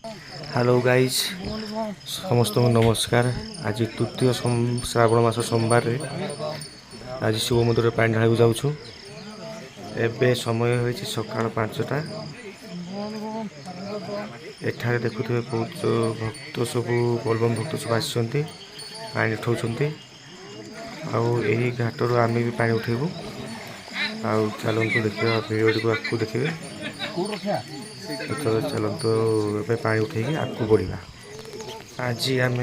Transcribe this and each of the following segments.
Hello guys समस्त नमस्कार। आज तृतीय श्रावण मास सोमवार आज शिव मंदिर पानी ढाल जाऊँ। एबे समय हो सका 5टा। एठारे देखुए बहुत भक्त सब बोलबम भक्त सब आसछन्ति पानी उठाउछन्ति। यही घाटर आम भी पानी उठेबू। चलतु देखिए भिडियो आपको देखिए। चलतु पानी उठे आगे बढ़ा। आज आम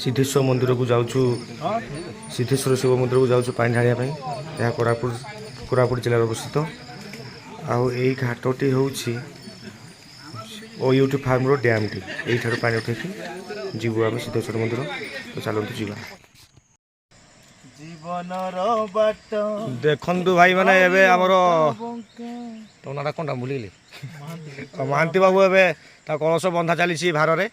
सिद्धेश्वर मंदिर को जाऊँ। सिद्धेश्वर शिव मंदिर को जाऊँ पानी ढालिया। यह कोरापुट जिलार अवस्थित। आई घाटी हूँ ओयूटी फार्म डैम टी यही पानी उठे जीवु आम सिद्धेश्वर मंदिर। तो चलतु जीवा। देखु भाई मैंने एबे आमर तो नाटा कौन भूलिगली महांती बाबू एबे कलश बंधा चली भार में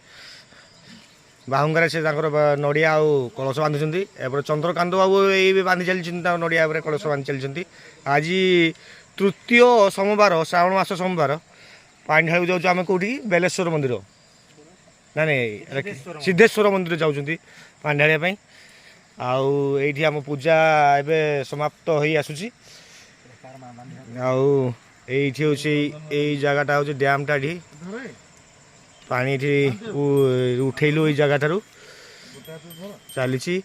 बाहुंगार से नड़िया कलश बांधुंट। एपटे चंद्रकांत बाबू ये बांधि चलती नड़िया कलश बांधि चलती। आज तृतीय सोमवार श्रावण मास सोमवार पानी ढाल जाऊँ आम कौटी बेलेश्वर मंदिर ना नहीं सिद्धेश्वर मंदिर जाऊँ पानी ढालिया। आईठी आम पूजा एबे समाप्त हो आसूची। आईठी हूँ जगटा हूँ डैम टा पानी उठेलु जगह ठारू चली।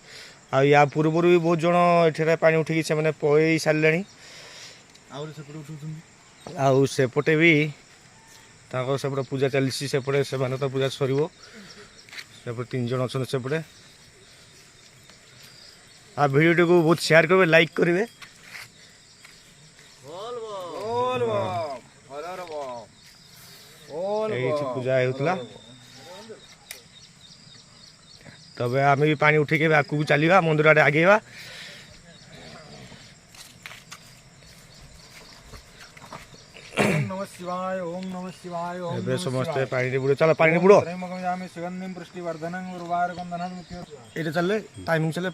या पूर्व भी बहुत जन ये पानी उठे से पई सारे। सेपटे भी सेपटे पूजा चली। सेपटे से तो पूजा सर सेपटे 3 जन अच्छा सेपटे। वीडियो को बहुत शेयर करेंगे लाइक करेंगे। पूजा होता तब आम भी पानी उठे आगे चलवा मंदिर आड़े आगेवा। समस्ते पानी बुड़ चलो पानी बुड़ ये चल टाइमिंग चले।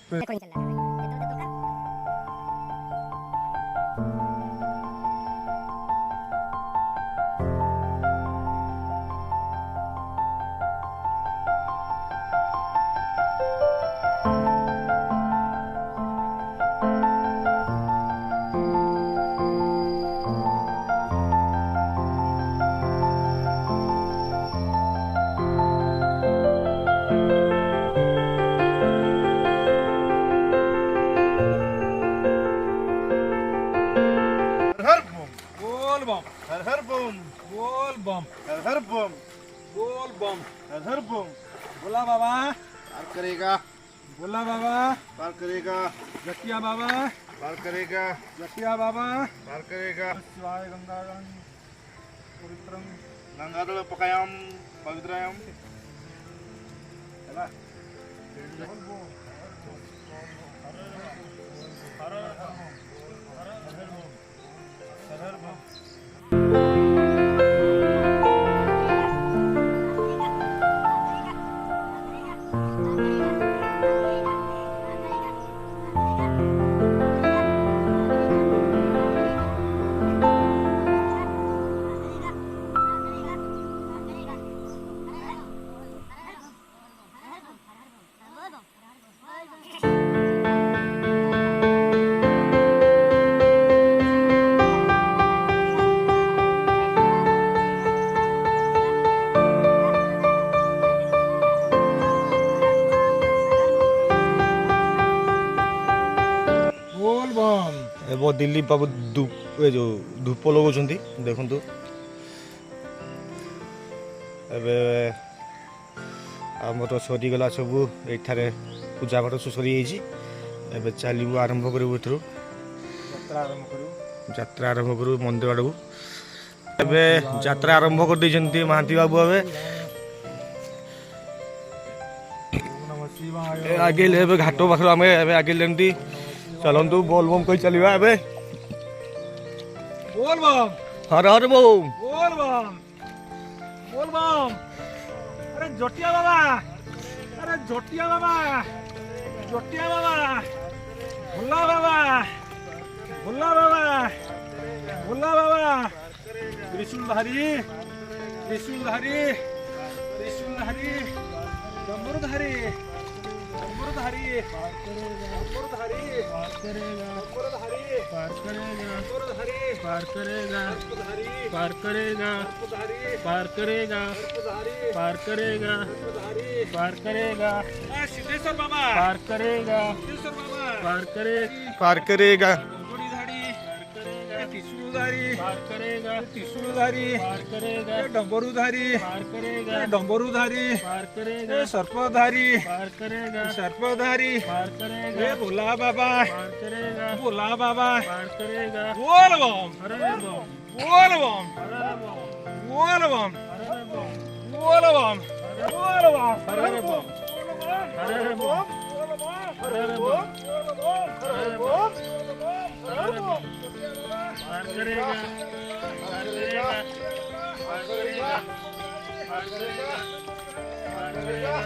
हर हर बम बोल बम हर हर बम बोल बम हर हर बम। बोला बाबा पार करेगा। बोला बाबा पार करेगा। जटिया बाबा पार करेगा। जटिया बाबा पार करेगा। शिवाय गंगाधर पवित्रं गंगाधर पकायाम पवित्रायाम। चला हर हर बम। एवं दिलीप बाबू जो धूप लगाउछन देखु। आमर सरीगला सब ये पूजा पाठ सब सरी जाइए। चलू आरंभ करूँ यात्रा आरंभ करूँ मंदिर आड़ को। यात्रा आरंभ कर देइछन्ति महांती बाबू। आगे घाट पाख आम आगे लेमती चलतु बोलबम कही चलवा। बोलबम हर हर बम बोलबम बोलबम। अरे जटिया बाबा अरे जटिया बाबा जटिया बाबा भोला बाबा भोला बाबा भोला बाबा त्रिशूल भारी त्रिशूलधारी त्रिशूलधारी डमरूधारी डमरूधारी डमरूधारी पार करेगा पार करेगा पार करेगा पार करेगा पार करेगा पार करेगा पार करेगा सिद्धेश्वर बाबा पार करेगा सिद्धेश्वर बाबा पार करेगा पार करेगा त्रिशूलधारी पार करेगा त्रिशूलधारी पार करेगा डमरूधारी पार करेगा डमरूधारी पार करेगा सर्पधारी पार करेगा सर्पधारी पार करेगा भोला बाबा पार करेगा भोला बाबा पार करेगा बोल बम बोल बम बोल बम बोल बम बोल बम हरे बम हरे बम हरे बम हरे बम हरे बम पार करेगा पार करेगा पार करेगा पार करेगा पार करेगा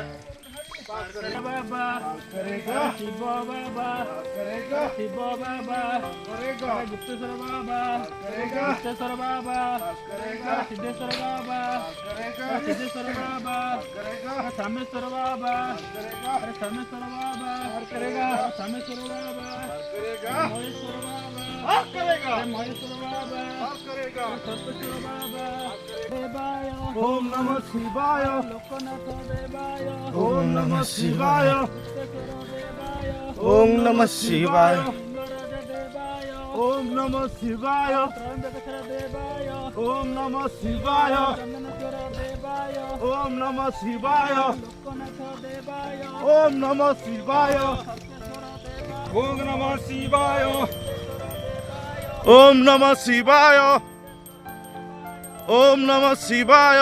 पार करेगा बाबा करेगा शिव बाबा करेगा शिव बाबा करेगा गुप्तेश्वर बाबा करेगा गुप्तेश्वर बाबा करेगा सिद्धेश्वर बाबा करेगा सिद्धेश्वर बाबा करेगा सामेश्वर बाबा करेगा सामेश्वर बाबा करेगा सामेश्वर बाबा करेगा महेश्वर बाबा करेगा महेश्वर बाबा करेगा सर्पेश्वर बाबा देवाय ओम नमः शिवाय लोकनाथ देवाय ओम नमः शिवाय देवाय ओम नमः शिवाय ओम नमः शिवाय देवाय ओम नमः शिवाय देवाय ओम नमः शिवाय लोकनाथ देवाय ओम नमः शिवाय ओम नमः शिवाय ओम नमः शिवाय ओम नमः शिवाय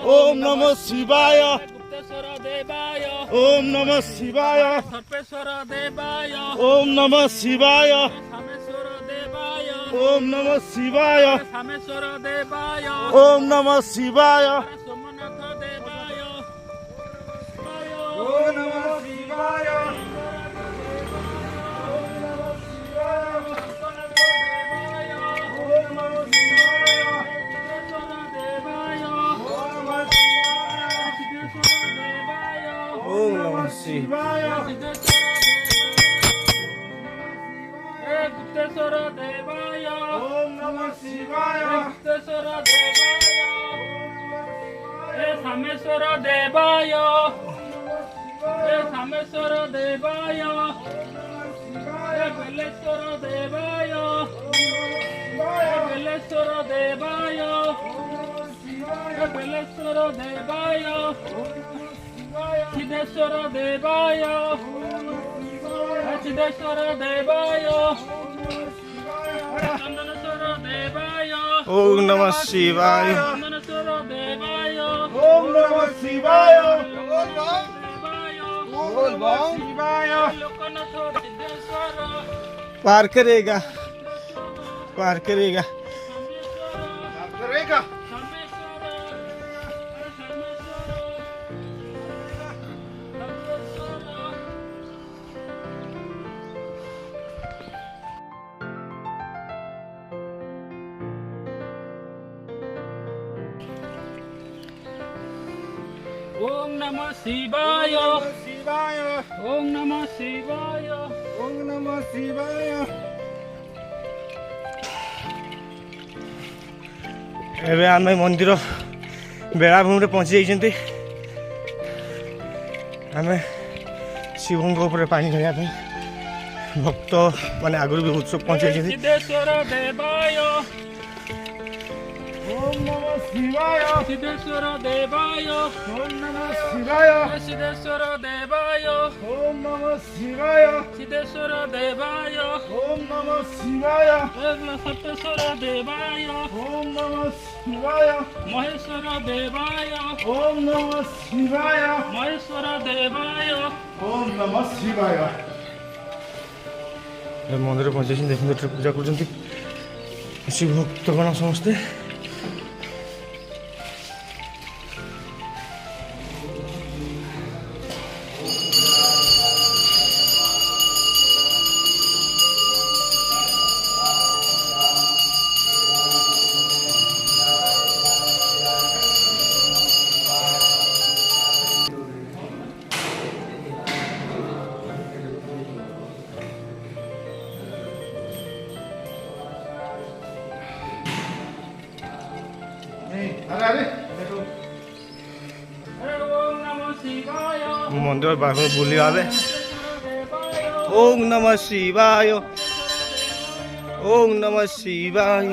ओम नमः शिवाय गुप्तेश्वर देवाय ओम नमः शिवाय सर्पेश्वर देवाय ओम नमः शिवाय सामेश्वर देवाय ओम नमः शिवाय सामेश्वर देवाय ओम नमः शिवाय सोमनाथ देवाय ओम नमः शिवाय ओम नमः शिवाय गुप्तेश्वर देवाय ओम नमः शिवाय गुप्तेश्वर देवाय सामेश्वर देवाय सामेश्वर देवाय बेलेश्वर देवाय बेलेश्वर देवाय बेलेश्वर देवाय सिद्धेश्वर देवाय सिद्धेश्वर देवाय चंदनेश्वर देवाय ओम नमः शिवाय चंदनेश्वर देवाय ओम नमः शिवाय बोल बम शिवाय लोकनाथ सिद्धेश्वर पार करेगा पार करेगा करेगा ओम नमः शिवाय शिवाय ओम नमः शिवाय ओम नमः शिवाय ଏବେ ଆମେ ମନ୍ଦିର ବେଳାଭୂମିରେ ପହଞ୍ଚି ଯାଇଛନ୍ତି। ଆମେ ଶିବଙ୍କ ଉପରେ ପାଣି ଢାଳିବା ପାଇଁ ଭକ୍ତ ମାନେ ଆଗରୁ ବି ଉତ୍ସବ ପହଞ୍ଚି ଯାଇଛନ୍ତି। सिद्धेश्वर देवाय ଓମ ନମଃ ଶିବାୟ सिद्धेश्वर देवाय ଓମ ନମଃ ଶିବାୟ सिद्धेश्वर देवाय ଓମ ନମଃ ଶିବାୟ सिद्धेश्वर देवाय ଓମ ନମଃ ଶିବାୟ सप्तेश्वर देवाय ଓମ ନମଃ ଶିବାୟ महेश्वर देवाय ଓମ ନମଃ ଶିବାୟ महेश्वर देवाय ଓମ ନମଃ ଶିବାୟ। ମନ୍ଦିର ପହଞ୍ଚିଛନ୍ତି, ଦେଖନ୍ତୁ ଏଠାରେ ପୂଜା କରୁଛନ୍ତି ଶିବ ଭକ୍ତଗଣ ସମସ୍ତେ। मंदिर बाहर बुली आवे। ओम नमः शिवाय, ओम नमः शिवाय।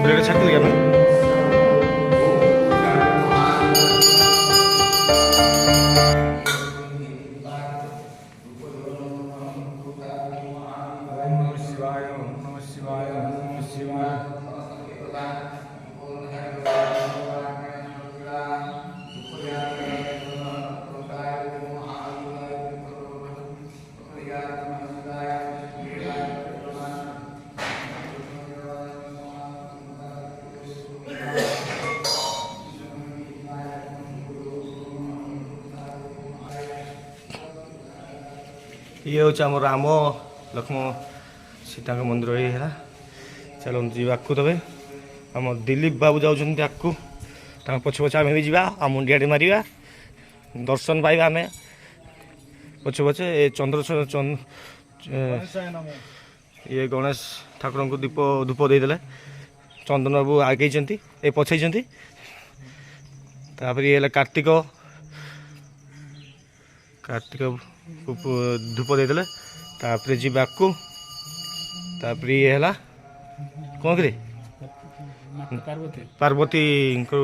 ब्लेड छाट लिया ना। ये हूँ आम राम लक्ष्मण सीता मंदिर ये है। चलो जाकू तबे आम दिलीप बाबू जाऊँ आकू पछ पछ आम भी जा मुंडिया मारिया दर्शन पाइबा आम पछ पछे चंद्र ये गणेश ठाकुर को दीप धूप देदेले चंदन बाबू आगे ये पछे ये कार्तिक कार्तिक धूप देदेले तापर जीवाकू तापर ये है कौन कि पार्वती को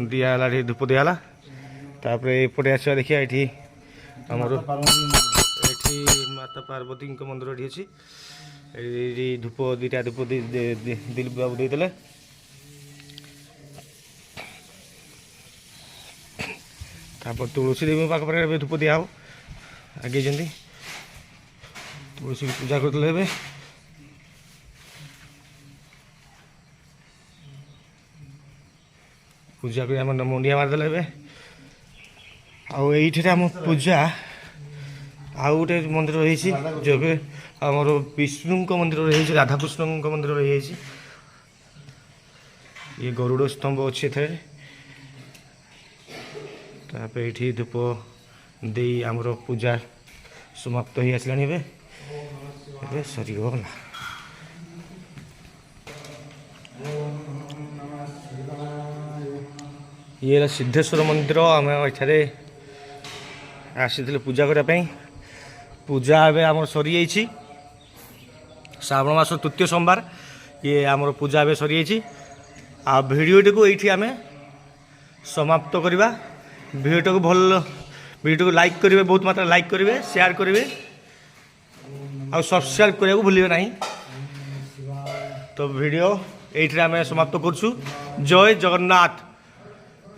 दियाला धूप दियाला तापर एपटे आसा देखिए ये आमर ये माता पार्वती मंदिर ये अच्छी धूप दीटा धूप दिलीप बाबू देदेले तापर तुलसी देवी पाखे धूप दिया आगे तुलसी पूजा करते पूजा कर मुंडिया मारिदे आईठे आम पूजा आउ गोटे मंदिर रही जो आमर विष्णु मंदिर रही राधाकृष्ण मंदिर रही ये गरुड़ स्तंभ अच्छे थे तापर ये धूप दे आमर पूजा समाप्त हो आसला सरीगला। ये सिद्धेश्वर मंदिर आम ये आसी पूजा करने पूजा ए आम सरी जाइए श्रावण मास तृतीय सोमवार ये आमर पूजा ए सरी जाइए आ भिडियोटी को ये आम समाप्त करवा। भिडियो को भल भिडियो को लाइक करेंगे बहुत मात्रा लाइक करेंगे शेयर करेंगे आ सब्सक्राइब करने को भूलिए ना। तो भिडियो ये आम समाप्त करूँ। जय जगन्नाथ।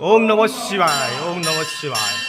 ओम नमः शिवाय, ओम नमः शिवाय।